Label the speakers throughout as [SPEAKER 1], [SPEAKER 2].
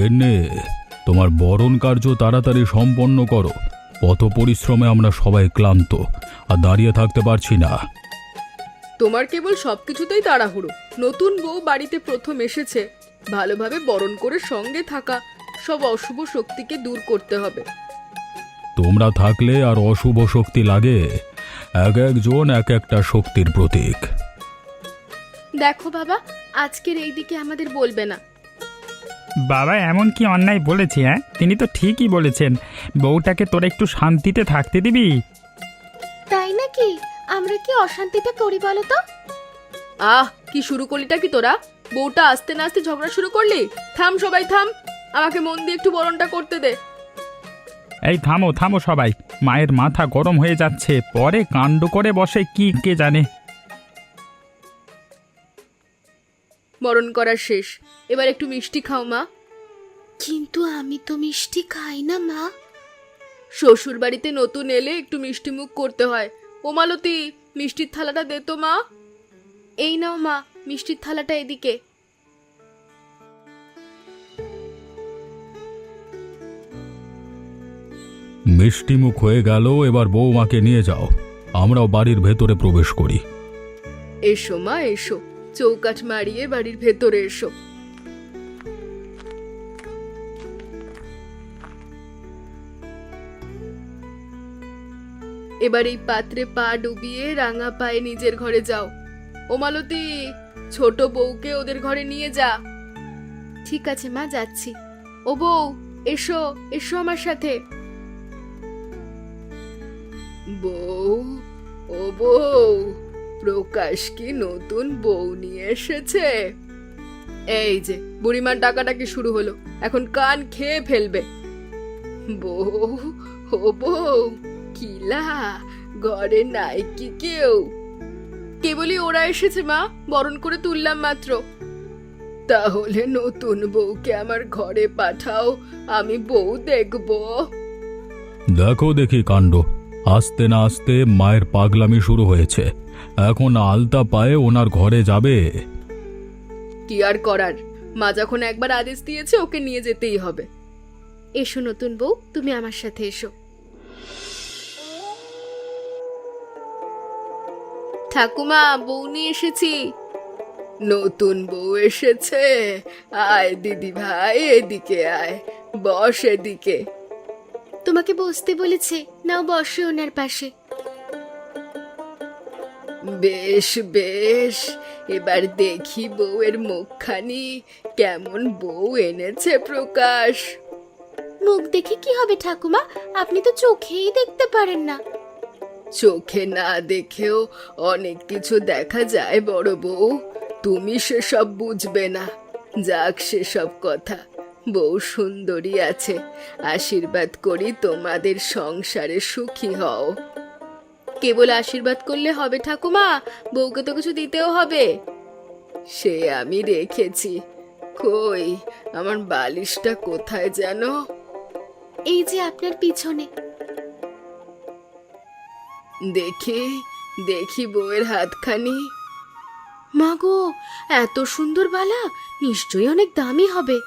[SPEAKER 1] গিন্নি, তোমার বরণ কার্য তাড়াতাড়ি সম্পন্ন করো। পথ পরিশ্রমে আমরা সবাই ক্লান্ত, আর দাঁড়িয়ে থাকতে পারছি না।
[SPEAKER 2] তোমার কেবল সবকিছুতেই তাড়াহুড়ো। নতুন বউ বাড়িতে প্রথম এসেছে, ভালোভাবে বরণ করে সঙ্গে থাকা, সব অশুভ শক্তিকে দূর করতে হবে।
[SPEAKER 1] তোমরা থাকলে আর অশুভ শক্তি লাগে? এক একজন এক একটা শক্তির প্রতীক।
[SPEAKER 2] দেখো বাবা, আজকের এই দিকে আমাদের বলবে না।
[SPEAKER 3] বাবা এমন কি অন্যায় বলেছে? হ্যাঁ, তিনি তো ঠিকই বলেছেন। বউটাকে তোরা একটু শান্তিতে থাকতে দিবি?
[SPEAKER 4] তাই নাকি? আমরা কি অশান্তিটা করি বলো তো?
[SPEAKER 2] কি শুরু করলিটা কি তোরা? বউটা আসতে না আসতে ঝগড়া শুরু করলি? থাম সবাই থাম, আমাকে মন দিয়ে একটু বরণটা করতে দে।
[SPEAKER 3] এই থামো থামো সবাই, মায়ের মাথা গরম হয়ে যাচ্ছে, পরে কাণ্ড করে বসে কি কে জানে।
[SPEAKER 2] বরণ করা শেষ, এবার একটু মিষ্টি খাও মা।
[SPEAKER 4] কিন্তু আমি তো মিষ্টি খাই না মা।
[SPEAKER 2] শ্বশুর বাড়িতে নতুন এলে একটু মিষ্টি মুখ করতে হয়। ও মালতী, মিষ্টির থালাটা দে তো মা। এই নাও মা, মিষ্টির থালাটা এদিকে।
[SPEAKER 1] মিষ্টিমুখ হয়ে গেল, এবার বৌমাকে নিয়ে যাও, আমরাও বাড়ির ভেতরে প্রবেশ করি।
[SPEAKER 2] এসো মা এসো, চৌকাঠ মারিয়ে বাড়ির ভেতরে এসো। এবার এই পাত্রে পা ডুবিয়ে রাঙা পায়ে নিজের ঘরে যাও। ও মালতী, ছোট বউকে ওদের ঘরে নিয়ে যা।
[SPEAKER 4] ঠিক আছে মা, যাচ্ছি।
[SPEAKER 2] ও বউ, এসো এসো আমার সাথে। বউ, ও বউ, প্রকাশ কি নতুন বউ নিয়ে এসেছে? এই যে বুড়িমার ডাকাডাকি শুরু হলো, এখন কান খেয়ে ফেলবে। বউ, ও বউ, কিলা ঘরে নাই কি কেউ? কেবলই ওরা এসেছে মা, বরণ করে তুললাম মাত্র। তাহলে নতুন বউকে আমার ঘরে পাঠাও, আমি বউ দেখব।
[SPEAKER 1] দেখো দেখি কাণ্ড, আসতে না আসতে মায়ের পাগলামি শুরু হয়েছে। এখন আলতা পায়ে ওনার ঘরে যাবে?
[SPEAKER 2] কি আর করার, মা যখন একবার আদেশ দিয়েছে ওকে নিয়ে যেতেই হবে।
[SPEAKER 4] এসো নতুন বউ, তুমি আমার সাথে এসো।
[SPEAKER 2] ঠাকুমা, বউ নিয়ে এসেছি। নতুন বউ এসেছে? আয় দিদি ভাই, এদিকে আয়, বস এদিকে।
[SPEAKER 4] তোমাকে বসতে বলেছে, নাও বসো ওনার পাশে।
[SPEAKER 2] বেশ বেশ, এবার দেখি বউয়ের মুখখানি, কেমন বউ এনেছে প্রকাশ।
[SPEAKER 4] মুখ দেখে কি হবে ঠাকুমা? আপনি তো চোখেই দেখতে পারেন না।
[SPEAKER 2] চোখে না দেখেও অনেক কিছু দেখা যায় বড় বউ, তুমি সেসব বুঝবে না। যাক সেসব কথা, বউ সুন্দরী আছে, আশীর্বাদ করি তোমাদের সংসারে সুখী হও। কেবল আশীর্বাদ করলে হবে ঠাকুমা, বউকে তো কিছু দিতেও হবে। সে আমি রেখেছি। কই, আমার বালিশটা কোথায় যেন?
[SPEAKER 4] এই যে আপনার পিছনে।
[SPEAKER 2] দেখি দেখি বউয়ের হাতখানি।
[SPEAKER 4] মা গো, এত সুন্দর বালা, নিশ্চয়ই অনেক দামি হবে।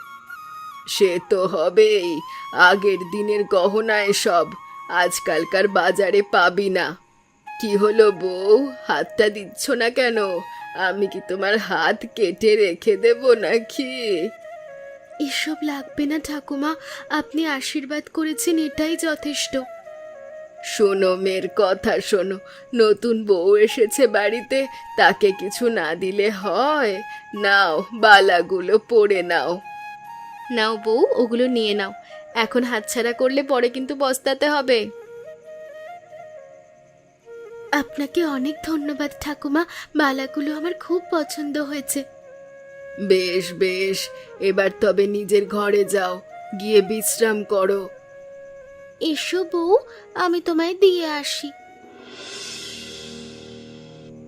[SPEAKER 2] সে তো হবেই, আগের দিনের গহনা এসব, আজকালকার বাজারে পাবি না। কি হলো বউ, হাতটা দিচ্ছ না কেন? আমি কি তোমার হাত কেটে রেখে দেব নাকি?
[SPEAKER 4] এসব লাগবে না ঠাকুমা, আপনি আশীর্বাদ করেছেন, এটাই যথেষ্ট।
[SPEAKER 2] শোনো মেয়ের কথা শোনো, নতুন বউ এসেছে বাড়িতে, তাকে কিছু না দিলে হয়? নাও, বালাগুলো পরে নাও।
[SPEAKER 4] নাও বউ, ওগুলো নিয়ে নাও, এখন হাতছাড়া করলে পরে কিন্তু পস্তাতে হবে। আপনাকে অনেক ধন্যবাদ ঠাকুমা, বালাগুলো আমার খুব পছন্দ হয়েছে।
[SPEAKER 2] বেশ বেশ, এবার তবে নিজের ঘরে যাও, গিয়ে বিশ্রাম করো।
[SPEAKER 4] এসো বউ, আমি তোমায় দিয়ে আসি।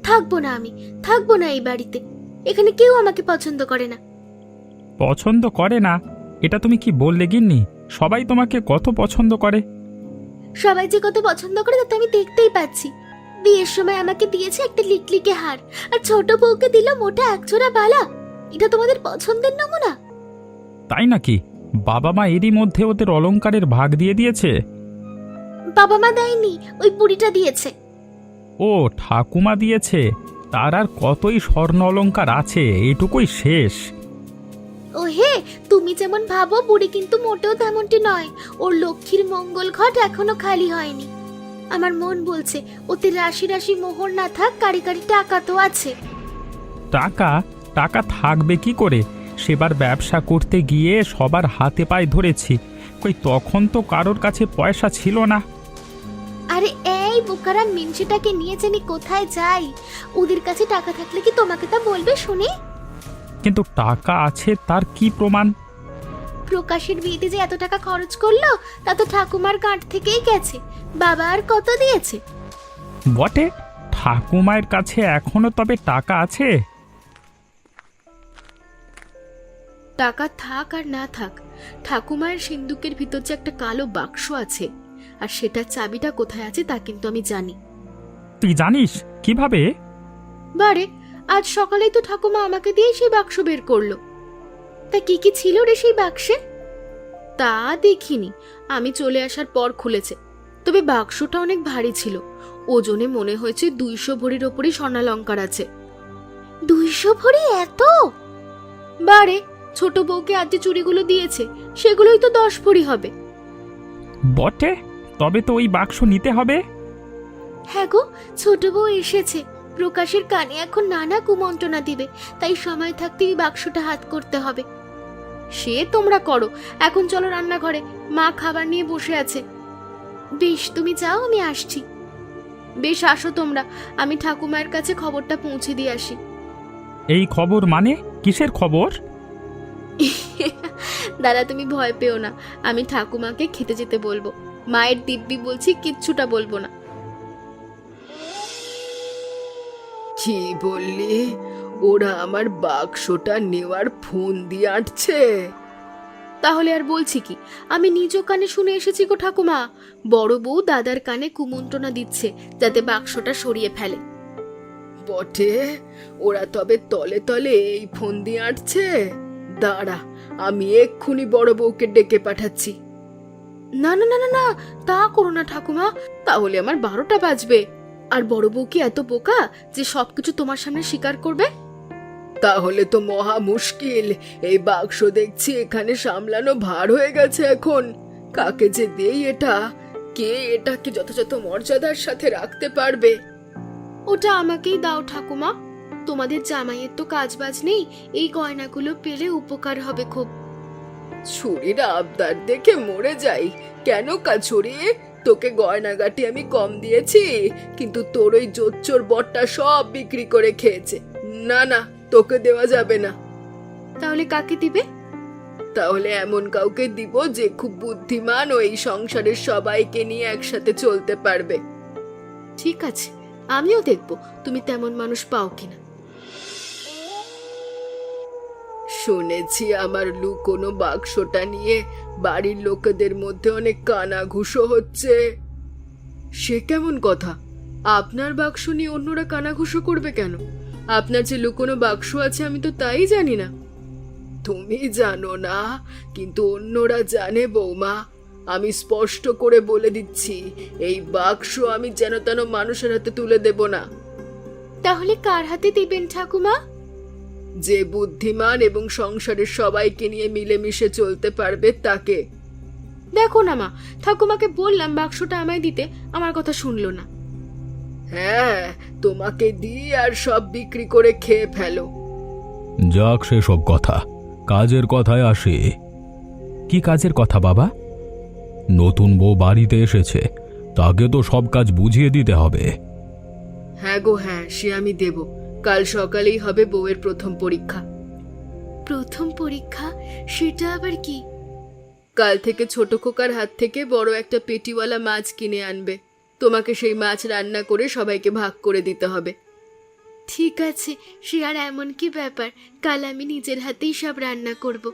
[SPEAKER 4] থাকবো না, আমি থাকবো না এই বাড়িতে, এখানে কেউ আমাকে পছন্দ করে না।
[SPEAKER 3] পছন্দ করে না? এটা তুমি কি বললে গিন্নি? সবাই তোমাকে কত পছন্দ করে।
[SPEAKER 4] সবাই যে কত পছন্দ করে তা তো আমি দেখতেই পাচ্ছি। বিয়ের সময় আমাকে দিয়েছে একটা লিকলিকে হার, আর ছোট বউকে দিল মোটা একজোড়া বালা। এটা তোমাদের পছন্দের নমুনা?
[SPEAKER 3] তাই নাকি? বাবা মা এরই মধ্যে ওদের অলংকারের ভাগ দিয়ে দিয়েছে?
[SPEAKER 4] বাবা মা দেয়নি, ওই বুড়িটা দিয়েছে।
[SPEAKER 3] ও, ঠাকুমা দিয়েছে। তার আর কতই স্বর্ণ অলংকার আছে, এটুকুই শেষ।
[SPEAKER 4] ও হে, তুমি যেমন ভাবো বুড়ি কিন্তু মোটেও তেমনটি নয়। ওর লক্ষ্মীর মঙ্গল ঘট এখনো খালি হয়নি। আমার মন বলছে ওতে রাশি রাশি মোহর না থাক, কারি কারি টাকা তো আছে।
[SPEAKER 3] টাকা? টাকা থাকবে কি করে? সেবার ব্যবসা করতে গিয়ে সবার হাতে পায়ে ধরেছি, কই তখন তো কারোর কাছে পয়সা ছিল না।
[SPEAKER 4] আরে এই বোকারা মিনসিটাকে নিয়ে জানি কোথায় যাই। ওদের কাছে টাকা থাকলে কি তোমাকে তা বলবে শুনি?
[SPEAKER 3] কিন্তু টাকা আছে তার কি প্রমাণ?
[SPEAKER 4] প্রকাশের বিয়েতে যে এত টাকা খরচ করলো তা তো ঠাকুমার গাঁট থেকেই গেছে। বাবা আর কত দিয়েছে?
[SPEAKER 3] বটে, ঠাকুমায়ের কাছে এখনো তবে টাকা আছে?
[SPEAKER 2] টাকা থাক আর না থাক, ঠাকুমায়ের সিন্দুকের ভিতর যে একটা কালো বাক্স আছে, আর সেটার চাবিটা কোথায় আছে তা কিন্তু আমি জানি।
[SPEAKER 3] তুই জানিস কিভাবে?
[SPEAKER 2] বারে, আজ সকালেই তো ঠাকুমা আমাকে দিয়ে সেই বাক্স বের করলো। তা কি কি ছিল রে সেই বাক্সে? তা দেখিনি, আমি চলে আসার পর খুলেছে। তবে বাক্সটা অনেক ভারী ছিল, ওজনে মনে হয়েছে 200 ভরির ওপরই স্বর্ণালঙ্কার আছে।
[SPEAKER 4] 200 ভরি এত?
[SPEAKER 2] বারে, ছোট বউকে আজ যে চুড়িগুলো দিয়েছে সেগুলোই তো 10 ভরি হবে।
[SPEAKER 3] বটে, তবে তো ওই বাক্স নিতে হবে।
[SPEAKER 4] হ্যাঁ গো, ছোট বউ এসেছে। প্রকাশের কানে এখন নানা কুমন্ত্রণা দিবে, তাই সময় থাকতে এই বাক্সটা হাত করতে হবে।
[SPEAKER 2] সে তোমরা করো, এখন চলো রান্নাঘরে, মা খাবার নিয়ে বসে আছে।
[SPEAKER 4] বেশ, তুমি যাও, আমি আসছি।
[SPEAKER 2] বেশ, আসো তোমরা, আমি ঠাকুমায়ের কাছে খবরটা পৌঁছে দিয়ে আসি।
[SPEAKER 3] এই খবর মানে কিসের খবর?
[SPEAKER 2] দাদা, তুমি ভয় পেও না, আমি ঠাকুমাকে খেতে যেতে বলবো। মায়ের দিব্যি বলছি, কিচ্ছুটা বলবো না। কি বললি? ওরা আমার বাক্সটা নেওয়ার ফোন দিয়ে আঁটছে? তাহলে আর বলছি কি, আমি নিজ কানে শুনে এসেছি গো ঠাকুমা। বড় বউ দাদার কানে কুমন্ত্রণা দিচ্ছে যাতে বাক্সটা সরিয়ে ফেলে। বটে, ওরা তবে তলে তলে এই ফোন দিয়ে আঁটছে। দাঁড়া, আমি এক্ষুনি বড় বউকে ডেকে পাঠাচ্ছি। না না না না না, তা করো না ঠাকুমা, তাহলে আমার 12টা বাজবে। আর বড় বউ কি এত বোকা যে সবকিছু তোমার সামনে স্বীকার করবে? তাহলে তো মহা মুশকিল। এই বাক্স দেখছি এখানে সামলানো ভার হয়ে গেছে এখন। কাকে যে দেই এটা? কে এটাকে যথাযথ মর্যাদার সাথে রাখতে পারবে? ওটা আমাকেই দাও ঠাকুমা, তোমাদের জামাইয়ের তো কাজ বাজ নেই, এই গয়নাগুলো পেলে উপকার হবে খুব। ছুরির আবদার দেখে মরে যাই। কেন কাছুরি, তোকে গয়নাগাটি আমি কম দিয়েছি, কিন্তু তোর ওই জোচ্চোর বটটা সব বিক্রি করে খেয়েছে। না না, তোকে দেওয়া যাবে না। তাহলে কাকে দিবে? তাহলে এমন কাউকে দিব যে খুব বুদ্ধিমান ও এই সংসারের সবাইকে নিয়ে একসাথে চলতে পারবে। ঠিক আছে, আমিও দেখব তুমি তেমন মানুষ পাও কিনা। শুনেছি আমার লুকোনো বাক্সটা নিয়ে বাড়ির লোকেদের মধ্যে অনেক কানাঘুষো হচ্ছে। সে কেমন কথা? আপনার বাক্স নিয়ে অন্যরা কানাঘুষো করবে কেন? আপনার যে লুকোনো বাক্স আছে আমি তো তাই জানি না। তুমি জানো না, কিন্তু অন্যরা জানে বৌমা। আমি স্পষ্ট করে বলে দিচ্ছি, এই বাক্স আমি যেন তেন মানুষের হাতে তুলে দেব না।
[SPEAKER 4] তাহলে কার হাতে দিবেন ঠাকুমা?
[SPEAKER 2] যে বুদ্ধিমান এবং সংসারের সবাইকে নিয়ে মিলেমিশে চলতে পারবে তাকে। দেখো না মা, ঠাকুমাকে বললাম বাক্সটা আমায় দিতে, আমার কথা শুনলো না। হ্যাঁ, তোমাকে দিয়ে আর সব বিক্রি করে খেয়ে ফেলো।
[SPEAKER 1] যাক সেসব কথা, কাজের কথায় আসি। কি কাজের কথা বাবা? নতুন বউ বাড়িতে এসেছে, তাকে তো সব কাজ বুঝিয়ে দিতে হবে।
[SPEAKER 2] হ্যাঁ গো হ্যাঁ, সে আমি দেব। কাল সকালেই হবে বউয়ের প্রথম পরীক্ষা।
[SPEAKER 4] প্রথম পরীক্ষা? সেটা আবার কি?
[SPEAKER 2] কাল থেকে ছোট খোকার হাত থেকে বড় একটা পেটিওয়ালা মাছ কিনে আনবে। তোমাকে সেই মাছ রান্না করে সবাইকে ভাগ করে দিতে হবে।
[SPEAKER 4] ঠিক আছে, সে আর এমন কি ব্যাপার, কাল আমি নিজের হাতেই সব রান্না করব।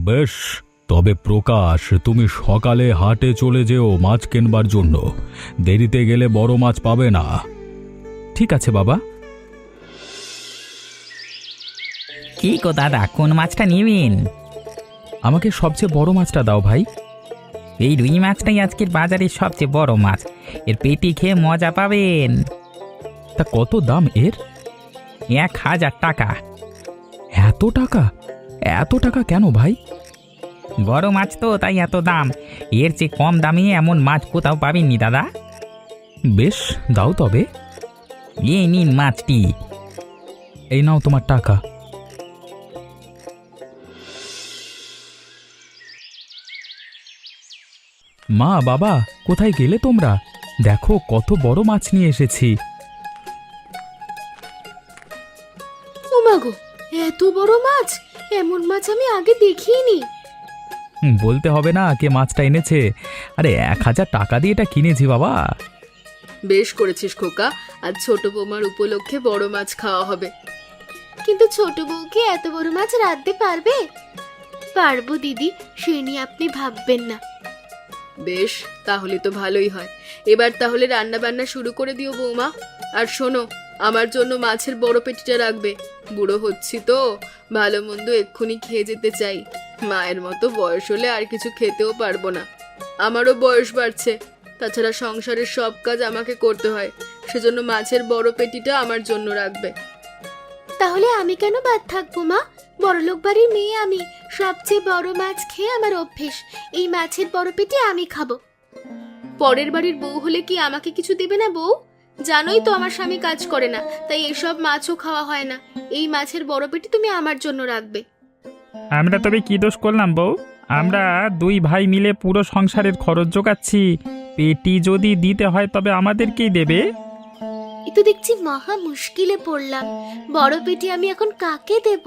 [SPEAKER 1] বেশ, তবে প্রকাশ, তুমি সকালে হাটে চলে যেও মাছ কেনবার জন্য। দেরিতে গেলে বড় মাছ পাবে না। ঠিক আছে বাবা।
[SPEAKER 5] কি গো দাদা, কোন মাছটা নিবেন?
[SPEAKER 1] আমাকে সবচেয়ে বড় মাছটা দাও ভাই।
[SPEAKER 3] এই রুই মাছটাই আজকের বাজারের সবচেয়ে বড় মাছ, এর পেটি খেয়ে মজা পাবেন।
[SPEAKER 1] তা কত দাম এর?
[SPEAKER 3] 1000 টাকা।
[SPEAKER 1] এত টাকা? এত টাকা কেন ভাই?
[SPEAKER 3] বড় মাছ তো তাই এত দাম, এর চেয়ে কম দামে এমন মাছ কোথাও পাবেননি দাদা।
[SPEAKER 1] বেশ, দাও তবে।
[SPEAKER 3] এই নিন মাছটি।
[SPEAKER 1] এই নাও তোমার টাকা। মা, বাবা, কোথায় গেলে তোমরা? দেখো কত বড় মাছ নিয়ে এসেছি।
[SPEAKER 4] ও মাগো, এত বড় মাছ! এমন মাছ আমি আগে দেখিনি।
[SPEAKER 1] বলতে হবে না কে মাছটা এনেছে। আরে 1000 টাকা দিয়ে এটা কিনেছি বাবা।
[SPEAKER 2] বেশ করেছিস খোকা, আজ ছোট বৌমার উপলক্ষে বড় মাছ খাওয়া হবে।
[SPEAKER 4] কিন্তু ছোট বউকে এত বড় মাছ রাঁধতে পারবে? পারবো দিদি, সে নিয়ে আপনি ভাববেন না।
[SPEAKER 2] বেশ, তাহলে তো ভালোই হয়। এবার তাহলে রান্না বান্না শুরু করে দিও বৌমা। আর শোনো, আমার জন্য মাছের বড় পেটিটা রাখবে। বুড়ো হচ্ছি তো, ভালো মন্দ এক্ষুনি খেয়ে যেতে চাই। মায়ের মতো বয়স হলে আর কিছু খেতেও পারবো না। আমারও বয়স বাড়ছে, তাছাড়া সংসারের সব কাজ আমাকে করতে হয়। সেজন্য মাছের বড় পেটিটা আমার জন্য রাখবে।
[SPEAKER 4] তাহলে আমি কেন বাদ থাকবো মা? বড়লোক বাড়ির মেয়ে আমি, সবচেয়ে বড় মাছ খেয়ে আমার অভ্যেস। এই মাছের বড় পেটি আমি খাবো। পরের বাড়ির বউ হলে কি আমাকে কিছু দেবে না বউ? জানোই তো আমার স্বামী কাজ করে না, তাই এসব মাছও খাওয়া হয় না। এই মাছের বড় পেটি তুমি আমার জন্য রাখবে।
[SPEAKER 3] আমরা তবে কি দোষ করলাম বউ? আমরা 2 ভাই মিলে পুরো সংসারের খরচ জোগাচ্ছি, পেটি যদি দিতে হয় তবে আমাদেরকেই দেবে।
[SPEAKER 4] এ তো দেখছি মহা মুশকিলে পড়লাম। বড় পেটি আমি এখন কাকে দেব?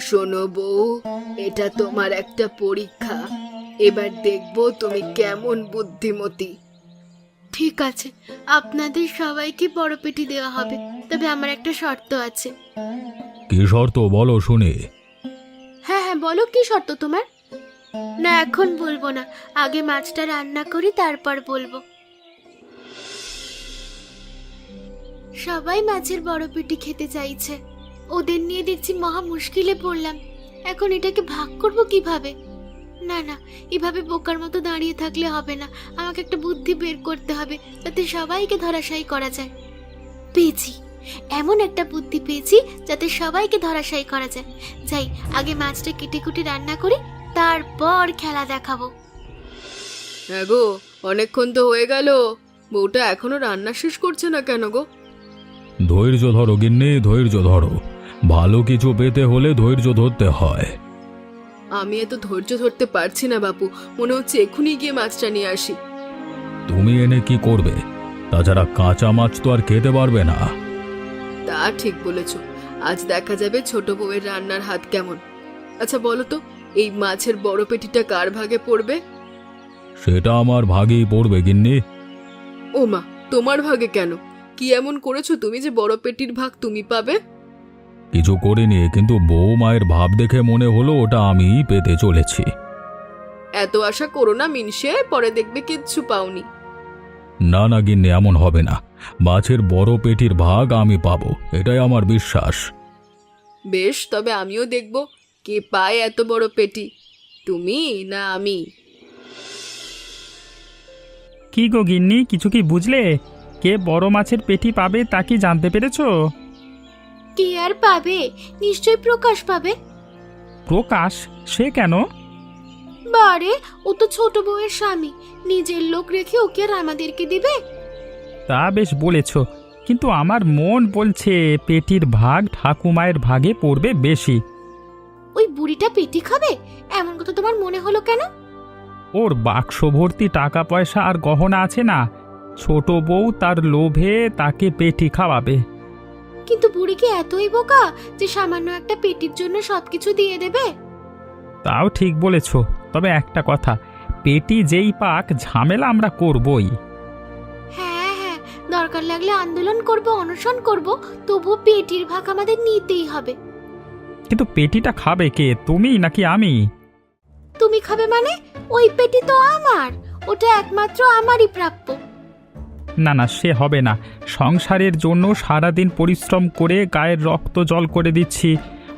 [SPEAKER 2] শোনো বউ, এটা তোমার একটা পরীক্ষা। এবার দেখবো তুমি কেমন বুদ্ধিমতী।
[SPEAKER 4] ঠিক আছে, আপনাদের সবাইকে বড় পেটি দেওয়া হবে, তবে আমার একটা শর্ত আছে।
[SPEAKER 1] কি শর্ত বলো শুনে।
[SPEAKER 4] হ্যাঁ হ্যাঁ, বলো কি শর্ত তোমার? না, এখন বলবো না, আগে মাছটা রান্না করি তারপর বলবো। সবাই মাছের বড় পেটি খেতে চাইছে, ওদের নিয়ে দেখছি মহা মুশকিলে পড়লাম। এখন এটাকে ভাগ করব কিভাবে? না না, এভাবে বোকার মতো দাঁড়িয়ে থাকলে হবে না। আমাকে একটা বুদ্ধি বের করতে হবে, যাতে সবাইকে ধরাশায়ী করা যায়। পেয়েছি, এমন একটা বুদ্ধি পেয়েছি যাতে সবাইকে ধরাশায়ী করা যায়। যাই, আগে মাছটা কেটে কুটে রান্না করি, তারপর খেলা দেখাবো।
[SPEAKER 2] হ্যাঁ গো, অনেকক্ষণ তো হয়ে গেল, বউটা এখনো রান্না শেষ করছে না কেন গো?
[SPEAKER 1] ধৈর্য ধরো গিন্নি, ধৈর্য ধরো। ভালো কিছু পেতে হলে ধৈর্য ধরতে হয়।
[SPEAKER 2] আমি এত ধৈর্য ধরতে পারছি না বাপু, মনে হচ্ছে এক্ষুনি গিয়ে মাছটা নিয়ে আসি।
[SPEAKER 1] তুমি এনে কি করবে? তাছাড়া কাঁচা মাছ তো আর খেতে পারবে না।
[SPEAKER 2] তা ঠিক বলেছ, আজ দেখা যাবে ছোট বউয়ের রান্নার হাত কেমন। আচ্ছা বলো তো, এই মাছের বড় পেটিটা কার ভাগে পড়বে?
[SPEAKER 1] সেটা আমার ভাগেই পড়বে গিন্নি।
[SPEAKER 2] ও মা, তোমার ভাগে কেন? কি এমন করেছো তুমি যে বড় পেটির ভাগ তুমি পাবে?
[SPEAKER 1] কিছু করিনি, কিন্তু বউ মায়ের ভাব দেখে মনে হলো ওটা আমি পেতে চলেছি।
[SPEAKER 2] এত আশা করো না মিনসে, পরে দেখবে কিচ্ছু পাওনি।
[SPEAKER 1] না না গিন্নি, এমন হবে না। মাছের বড় পেটির ভাগ আমি পাবো, এটাই আমার বিশ্বাস।
[SPEAKER 2] বেশ, তবে আমিও দেখব কে পায় এত বড় পেটি, তুমি না আমি।
[SPEAKER 3] কি গো গিন্নি, কিছু কি বুঝলে? কে বড় মাছের পেটি পাবে তা কি জানতে পেরেছো?
[SPEAKER 4] কে আর পাবে? নিশ্চয় প্রকাশ পাবে।
[SPEAKER 3] প্রকাশ? সে কেন?
[SPEAKER 4] বারে, ও তো ছোট বউয়ের স্বামী, নিজের লোক রেখে ওকে আর আমাদেরকে দিবে?
[SPEAKER 3] তা বেশ বলেছ, কিন্তু আমার মন বলছে পেটির ভাগ ঠাকুমায়ের ভাগে পড়বে বেশি।
[SPEAKER 4] ওই বুড়িটা পেটি খাবে, এমন কথা তোমার মনে হলো কেন?
[SPEAKER 3] ওর বাক্স ভর্তি টাকা পয়সা আর গহনা আছে না, ছোট বউ তার লোভে তাকে পেটি খাওয়াবে।
[SPEAKER 4] কিন্তু বুড়ি কি এতই বোকা যে সামান্য একটা পেটির জন্য সবকিছু দিয়ে দেবে?
[SPEAKER 3] তাও ঠিক বলেছ, তবে একটা কথা, পেটি যেই পাক ঝামেলা আমরা করবই।
[SPEAKER 4] হ্যাঁ হ্যাঁ, দরকার লাগলে আন্দোলন করব, অনশন করব, তবু পেটির ভাগ আমাদের নিতেই হবে।
[SPEAKER 3] কিন্তু পেটিটা খাবে কে, তুমি নাকি আমি?
[SPEAKER 4] তুমি খাবে মানে? ওই পেটি তো আমার, ওটা একমাত্র আমারই প্রাপ্য।
[SPEAKER 3] না না, সে হবে না। সংসারের জন্য সারাদিন পরিশ্রম করে গায়ের রক্ত জল করে দিচ্ছি,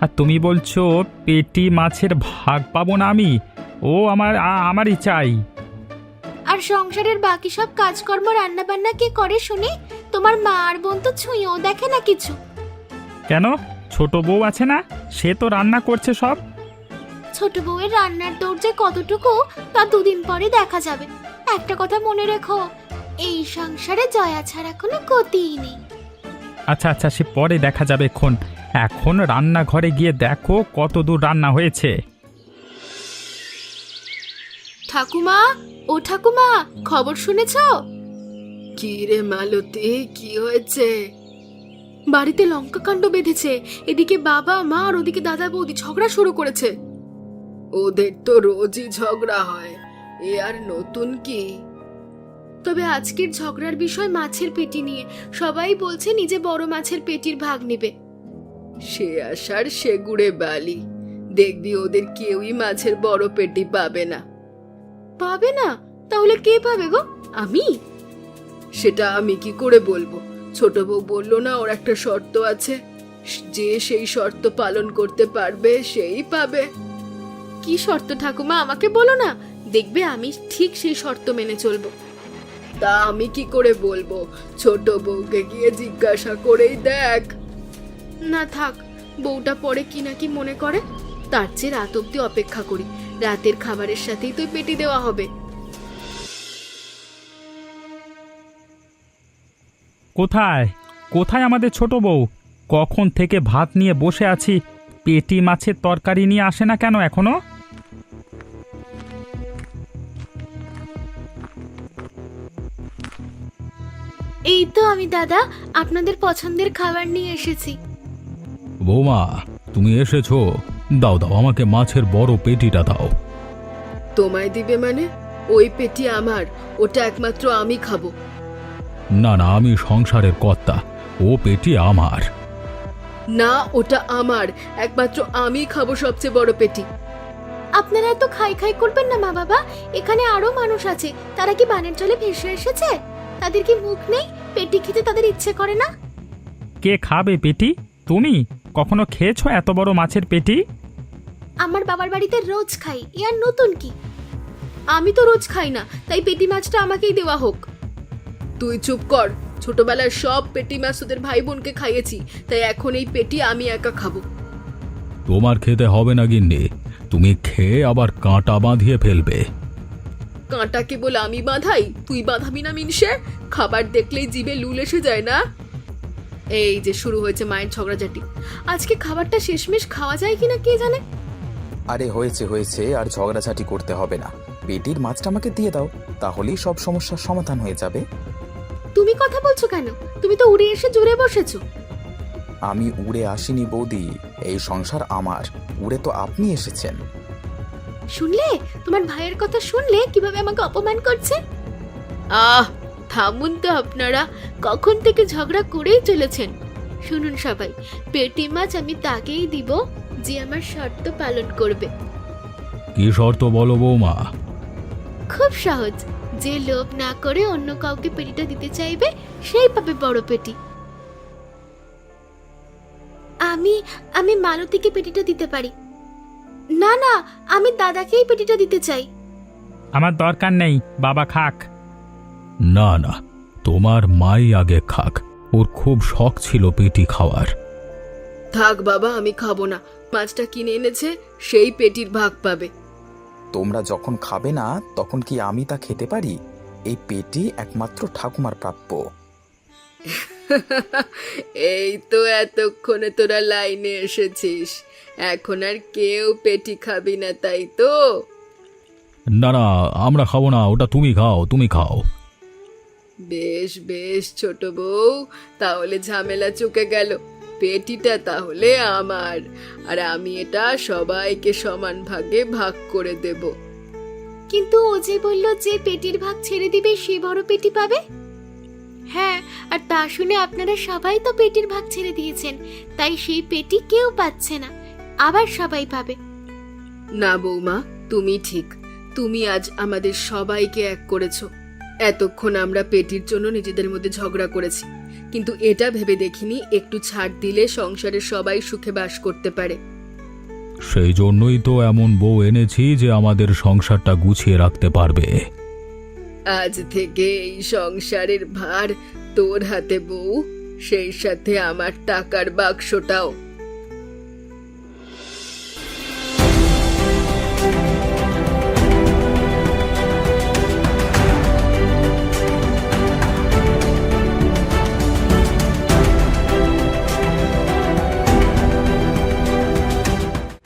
[SPEAKER 3] আর তুমি বলছো পেটি মাছের ভাগ পাবো না আমি? ও আমারই চাই।
[SPEAKER 4] আর সংসারের বাকি সব কাজকর্ম রান্না বান্না কে করে শুনি? তোমার মা আর বোন তো ছুঁয়েও দেখে না কিছু।
[SPEAKER 3] কেন, ছোট বউ আছে না, সে তো রান্না করছে সব।
[SPEAKER 4] ছোট বউয়ের রান্নার দৌড় যে কতটুকু তা দুদিন পরে দেখা যাবে। একটা কথা মনে রেখো, এই সংসারে জয়া ছাড়া কোনো গতিই নেই।
[SPEAKER 3] আচ্ছা আচ্ছা, সে পরে দেখা যাবে। এখন রান্নাঘরে গিয়ে দেখো কত দূর রান্না হয়েছে।
[SPEAKER 4] ঠাকুমা, ও ঠাকুমা, খবর শুনেছো?
[SPEAKER 2] কি রে মালতী, কি হয়েছে?
[SPEAKER 4] বাড়িতে লঙ্কা কাণ্ড বেঁধেছে। এদিকে বাবা মা আর ওদিকে দাদা বৌদি ঝগড়া শুরু করেছে।
[SPEAKER 2] ওদের তো রোজই ঝগড়া হয়, এ আর নতুন কি?
[SPEAKER 4] তবে আজকের ঝগড়ার বিষয় মাছের পেটি নিয়ে। সবাই বলছে নিজে বড় মাছের পেটির ভাগ নেবে।
[SPEAKER 2] সে আসার সে গুড়ে বালি, দেখবি ওদের কেউই মাছের বড় পেটি পাবে না।
[SPEAKER 4] পাবে না? তাহলে কে পাবে গো? আমি?
[SPEAKER 2] সেটা আমি কি করে বলবো? ছোট বউ বললো না ওর একটা শর্ত আছে, যে সেই শর্ত পালন করতে পারবে সেই পাবে।
[SPEAKER 4] কি শর্ত ঠাকুমা, আমাকে বলো না, দেখবে আমি ঠিক সেই শর্ত মেনে চলবো।
[SPEAKER 2] তা আমি কি করে বলবো? ছোট বউকে গিয়ে জিজ্ঞাসা করেই দেখ।
[SPEAKER 4] না থাক, বউটা পরে কি না কি মনে করে। তার চেয়ে রাত অব্দি অপেক্ষা করি, রাতের খাবারের সাথেই তো পেটি দেওয়া হবে।
[SPEAKER 3] কোথায় কোথায় আমাদের ছোট বউ? কখন থেকে ভাত নিয়ে বসে আছি, পেটি মাছের তরকারি নিয়ে আসে না কেন এখনো?
[SPEAKER 4] এই তো আমি দাদা, আপনাদের পছন্দের খাবার নিয়ে এসেছি।
[SPEAKER 1] বৌমা, তুমি এসেছো? দাও দাও, আমাকে মাছের বড় পেটিটা দাও।
[SPEAKER 2] তোমায় দিবে মানে? ওই পেটি আমার, ওটা একমাত্র আমি খাবো।
[SPEAKER 1] না না, আমি সংসারের কর্তা, ও পেটি আমার।
[SPEAKER 2] না, ওটা আমার, একমাত্র আমি খাবো সবচেয়ে বড় পেটি।
[SPEAKER 4] আপনারা এত খাই খাই করবেন না মা বাবা, এখানে আরো মানুষ আছে। তারা কি বানের জলে ভেসে এসেছে? তাদের কি মুখ নেই? পেটি খেতে তাদের ইচ্ছে করে না?
[SPEAKER 3] কে খাবে পেটি? তুমি কখনো খেয়েছো এত বড় মাছের পেটি?
[SPEAKER 4] আমার বাবার বাড়িতে রোজ খাই, এ আর নতুন কি? আমি তো রোজ খাই না, তাই পেটি মাছটা আমাকেই দেওয়া হোক।
[SPEAKER 2] তুই চুপ কর, ছোটবেলার সব পেটি মাছ তোদের ভাই বোনকে খাইয়েছি, তাই এখন এই পেটি আমি একা খাবো।
[SPEAKER 1] তোমার খেতে হবে না গিন্নি, তুমি খেয়ে আবার কাঁটা বাঁধিয়ে ফেলবে।
[SPEAKER 2] কাঁটা কেবল আমি বাঁধাই, তুই বাঁধাবি না মিনসে? খাবার দেখলেই জিভে লুল এসে যায় না? এই যে শুরু হয়েছে মায়ের ঝগড়াঝাটি। আজকে খাবারটা শেষমেশ খাওয়া যায় কিনা কে জানে।
[SPEAKER 5] আরে হয়েছে হয়েছে, আর ঝগড়াঝাটি করতে হবে না। পেটির মাছটা আমাকে দিয়ে দাও, তাহলেই সব সমস্যার সমাধান হয়ে যাবে।
[SPEAKER 4] তুমি কথা বলছো কেন? তুমি তো উড়ে এসে জুড়ে বসেছো।
[SPEAKER 5] আমি উড়ে আসিনি বৌদি, এই সংসার আমার, উড়ে তো আপনি এসেছেন।
[SPEAKER 4] শুনলে তোমার ভাইয়ের কথা? শুনলে কিভাবে আমাকে অপমান করছে?
[SPEAKER 2] আহ, থামুন তো আপনারা, কখন থেকে ঝগড়া করেই চলেছেন।
[SPEAKER 4] শুনুন সবাই, পেটি মাছ আমি তাকেই দিব যে আমার শর্ত পালন করবে।
[SPEAKER 1] কি শর্ত বলো বৌমা?
[SPEAKER 4] খুব সহজ, যে লোভ না করে অন্য কাউকে পেটিটা দিতে চাইবে সেই পাবে বড় পেটি। আমি মালতীকে পেটিটা দিতে পারি। না না, আমি দাদাকেই পেটিটা দিতে চাই।
[SPEAKER 3] আমার দরকার নেই, বাবা খাক।
[SPEAKER 1] না না, তোমার মাই আগে খাক, ওর খুব শখ ছিল পেটি খাওয়ার।
[SPEAKER 2] থাক বাবা, আমি খাবো না। মাছটা কিনে এনেছে, সেই পেটির ভাগ পাবে।
[SPEAKER 5] তোমরা যখন খাবে না তখন কি আমি তা খেতে পারি? এই পেটি একমাত্র ঠাকুমার প্রাপ্য।
[SPEAKER 2] এই তো এতক্ষণে তোরা লাইনে এসেছিস, এখন আর কেউ পেটি খাবি না তাই তো?
[SPEAKER 1] না না, আমরা খাবো না, ওটা তুমি খাও, তুমি খাও।
[SPEAKER 2] বেশ বেশ ছোট বউ, তাহলে ঝামেলা চুকে গেল। পেটিটা তাহলে আমার, আর আমি এটা সবাইকে সমান ভাগে ভাগ করে দেব।
[SPEAKER 4] কিন্তু ও যে বলল যে পেটির ভাগ ছেড়ে দিবে সে বড় পেটি পাবে। হ্যাঁ, আর তা শুনে আপনারা সবাই তো পেটির ভাগ ছেড়ে দিয়েছেন, তাই সেই পেটি কেউ পাচ্ছে না, আবার সবাই পাবে।
[SPEAKER 2] না বৌমা, তুমি ঠিক, তুমি আজ আমাদের সবাইকে এক করেছো। এতক্ষণ আমরা পেটির জন্য নিজেদের মধ্যে ঝগড়া করেছি, কিন্তু এটা ভেবে দেখিনি একটু ছাড় দিলে সংসারের সবাই সুখে বাস করতে পারে।
[SPEAKER 1] সেই জন্যই তো এমন বউ এনেছি যে আমাদের সংসারটা গুছিয়ে রাখতে পারবে।
[SPEAKER 2] আজ থেকে এই সংসারের ভার তোর হাতে বউ, সেই সাথে আমার টাকার বাক্সটাও।